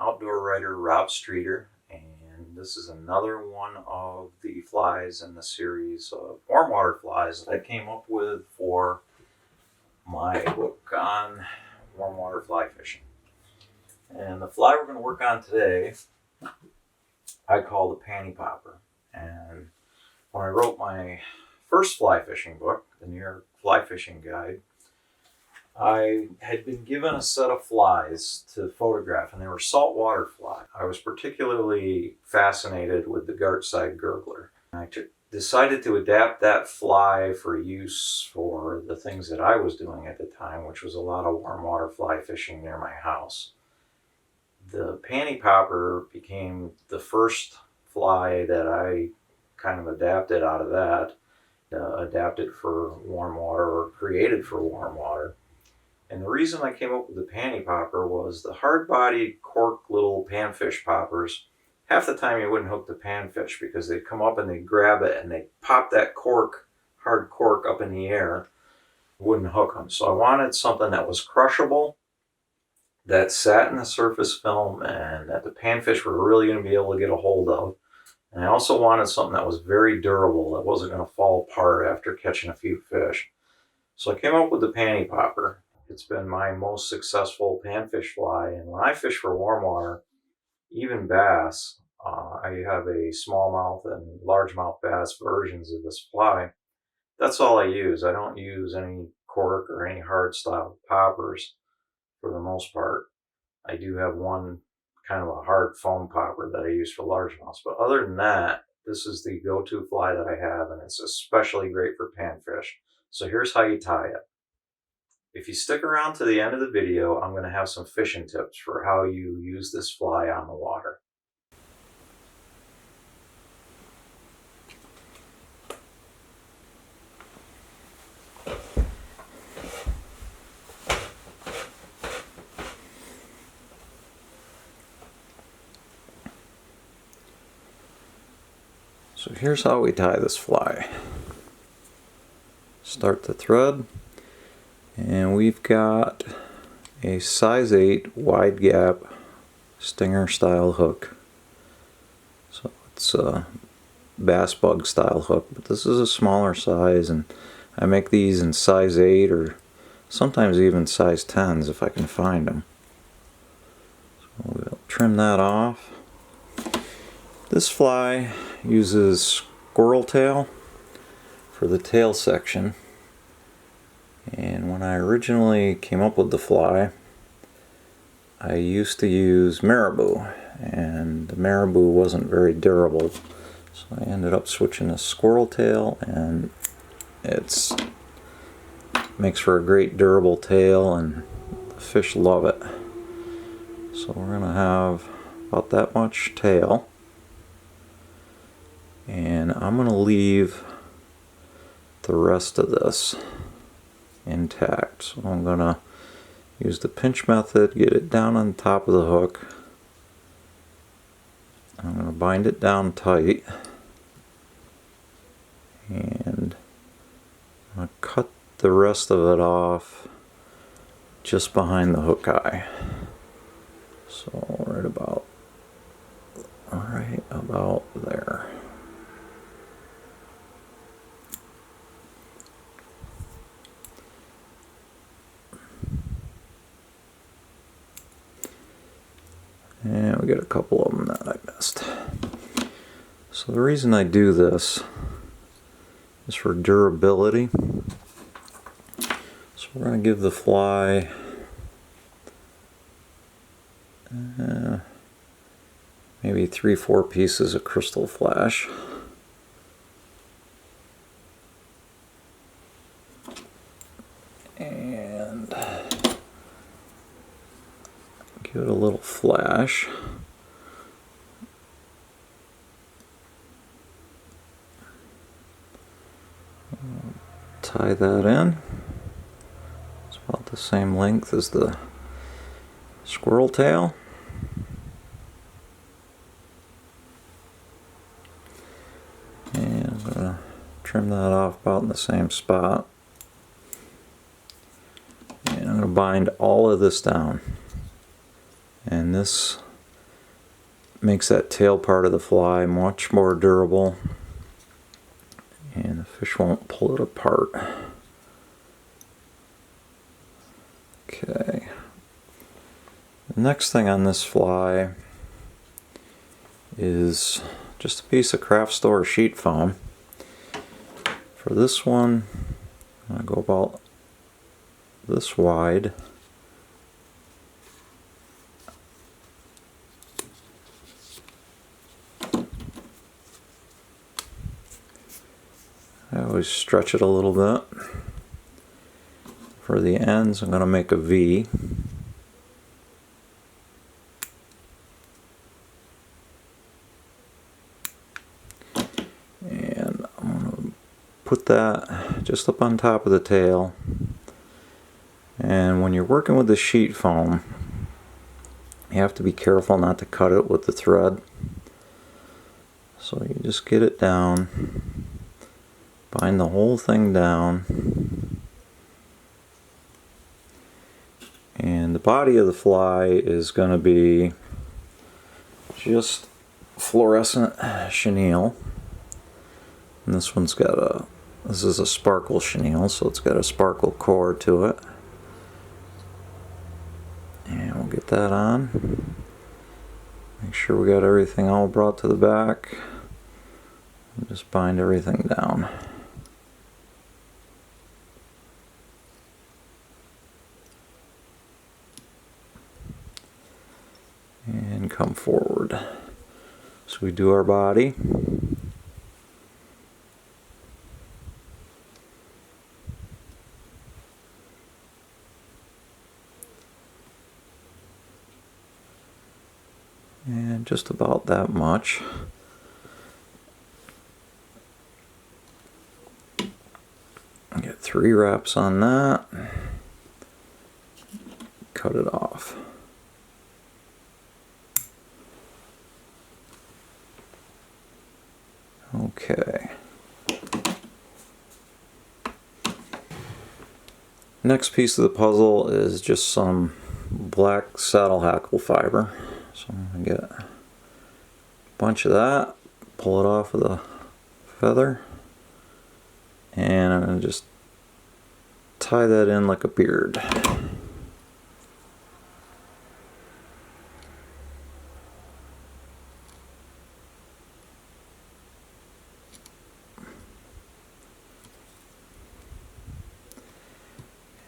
outdoor writer Rob Streeter, and this is another one of the flies in the series of warm water flies that I came up with for my book on warm water fly fishing. And the fly we're going to work on today, I call the Panny Popper. And when I wrote my first fly fishing book, the New York Fly Fishing Guide, I had been given a set of flies to photograph, and they were saltwater fly. I was particularly fascinated with the gartside gurgler. I decided to adapt that fly for use for the things that I was doing at the time, which was a lot of warm water fly fishing near my house. The Panny Popper became the first fly that I kind of adapted out of that, adapted for warm water or created for warm water. And the reason I came up with the Panny Popper was the hard-bodied cork little panfish poppers. Half the time you wouldn't hook the panfish because they'd come up and they'd grab it and they'd pop that cork, hard cork, up in the air. Wouldn't hook them. So I wanted something that was crushable, that sat in the surface film, and that the panfish were really going to be able to get a hold of. And I also wanted something that was very durable, that wasn't going to fall apart after catching a few fish. So I came up with the Panny Popper. It's been my most successful panfish fly, and when I fish for warm water, even bass, I have a smallmouth and largemouth bass versions of this fly. That's all I use. I don't use any cork or any hard style poppers for the most part. I do have one kind of a hard foam popper that I use for largemouths, but other than that, this is the go-to fly that I have, and it's especially great for panfish. So here's how you tie it. If you stick around to the end of the video, I'm going to have some fishing tips for how you use this fly on the water. So here's how we tie this fly. Start the thread. And we've got a size 8 wide gap stinger style hook. So it's a bass bug style hook, but this is a smaller size, and I make these in size 8 or sometimes even size 10s if I can find them. So we'll trim that off. This fly uses squirrel tail for the tail section. And when I originally came up with the fly, I used to use marabou, and the marabou wasn't very durable, so I ended up switching to squirrel tail, and it makes for a great durable tail, and the fish love it. So we're going to have about that much tail, and I'm going to leave the rest of this intact. So I'm going to use the pinch method, get it down on top of the hook. I'm going to bind it down tight, and I'm going to cut the rest of it off just behind the hook eye. So right about there. And we got a couple of them that I missed. So the reason I do this is for durability. So we're going to give the fly maybe 3-4 pieces of crystal flash. And give it a little flash. Tie that in. It's about the same length as the squirrel tail. And I'm going to trim that off about in the same spot. And I'm going to bind all of this down. And this makes that tail part of the fly much more durable, and the fish won't pull it apart. Okay. The next thing on this fly is just a piece of craft store sheet foam. For this one, I'm going to go about this wide. I always stretch it a little bit. For the ends, I'm going to make a V. And I'm going to put that just up on top of the tail. And when you're working with the sheet foam, you have to be careful not to cut it with the thread. So you just get it down, bind the whole thing down. And the body of the fly is going to be just fluorescent chenille. And this one's got this is a sparkle chenille, so it's got a sparkle core to it. And we'll get that on. Make sure we got everything all brought to the back. And just bind everything down. And come forward. So we do our body. And just about that much. Get 3 wraps on that. Cut it off. Okay. Next piece of the puzzle is just some black saddle hackle fiber. So I'm going to get a bunch of that, pull it off with a feather, and I'm going to just tie that in like a beard.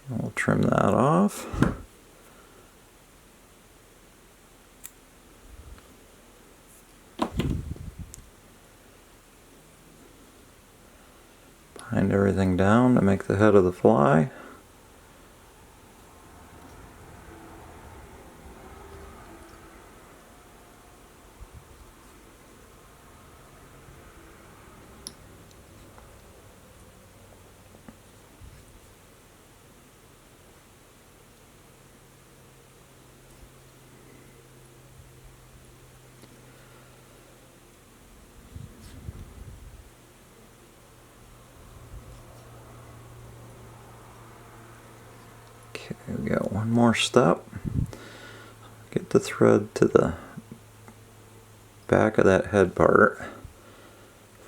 We'll trim that off. Bind everything down to make the head of the fly. Okay, we got one more step. Get the thread to the back of that head part.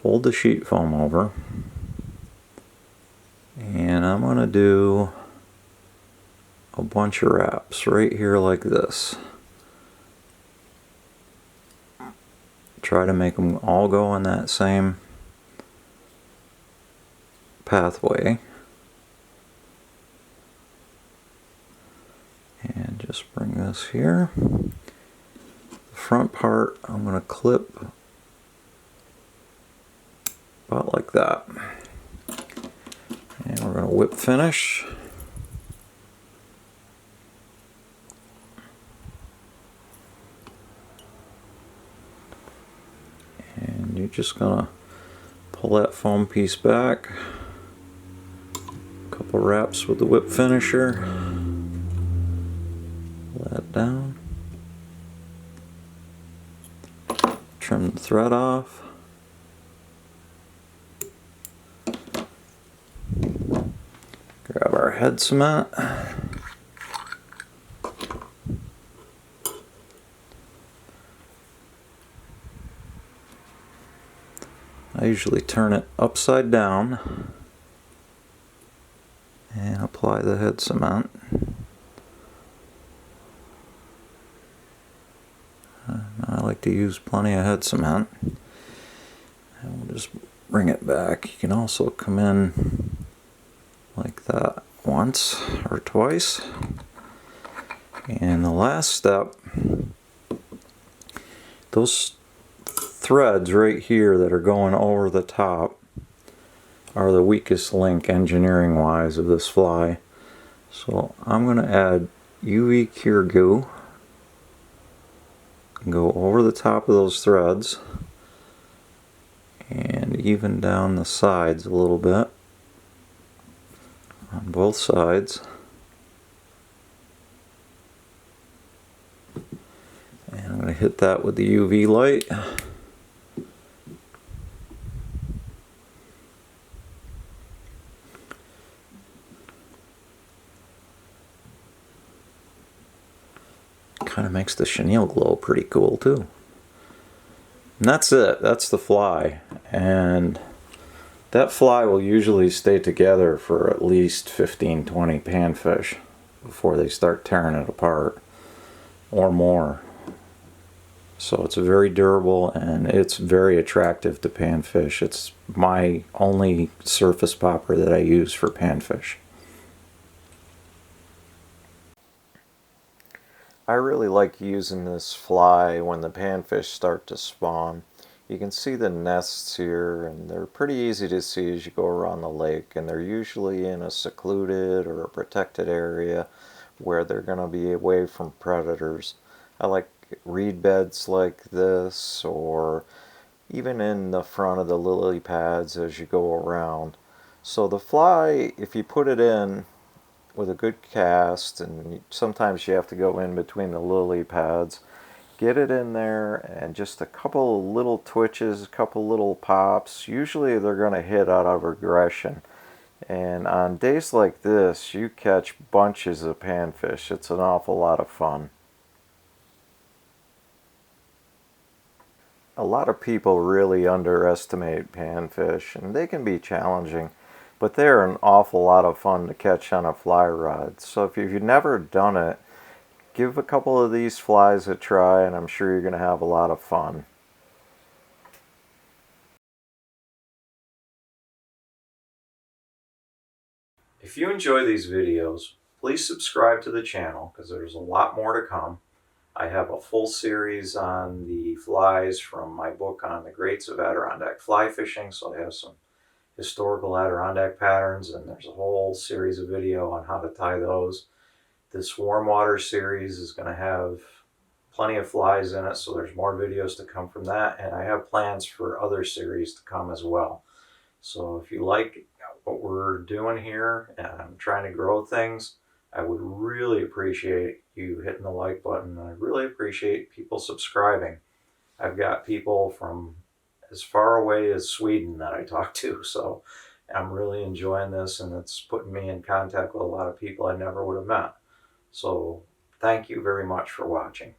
Fold the sheet foam over. And I'm going to do a bunch of wraps right here like this. Try to make them all go in that same pathway. And just bring this here. The front part I'm going to clip about like that. And we're going to whip finish. And you're just going to pull that foam piece back. A couple wraps with the whip finisher. Pull that down. Trim the thread off. Grab our head cement. I usually turn it upside down and apply the head cement. I like to use plenty of head cement. And we'll just bring it back. You can also come in like that once or twice. And the last step, those threads right here that are going over the top are the weakest link engineering wise of this fly. So I'm going to add UV cure goo, go over the top of those threads and even down the sides a little bit on both sides. And I'm going to hit that with the UV light. Kind of makes the chenille glow pretty cool too. And that's it. That's the fly. And that fly will usually stay together for at least 15-20 panfish before they start tearing it apart, or more. So it's very durable and it's very attractive to panfish. It's my only surface popper that I use for panfish. I really like using this fly when the panfish start to spawn. You can see the nests here, and they're pretty easy to see as you go around the lake, and they're usually in a secluded or a protected area where they're going to be away from predators. I like reed beds like this, or even in the front of the lily pads as you go around. So the fly, if you put it in with a good cast, and sometimes you have to go in between the lily pads, get it in there and just a couple of little twitches, a couple little pops. Usually they're going to hit out of aggression. And on days like this, you catch bunches of panfish. It's an awful lot of fun. A lot of people really underestimate panfish, and they can be challenging, but they're an awful lot of fun to catch on a fly rod. So if you've never done it, give a couple of these flies a try, and I'm sure you're going to have a lot of fun. If you enjoy these videos, please subscribe to the channel because there's a lot more to come. I have a full series on the flies from my book on the greats of Adirondack fly fishing, so I have some historical Adirondack patterns, and there's a whole series of video on how to tie those. This Warmwater series is going to have plenty of flies in it, so there's more videos to come from that, and I have plans for other series to come as well. So if you like what we're doing here and I'm trying to grow things, I would really appreciate you hitting the like button. I really appreciate people subscribing. I've got people from as far away as Sweden that I talk to, so I'm really enjoying this, and it's putting me in contact with a lot of people I never would have met. So thank you very much for watching.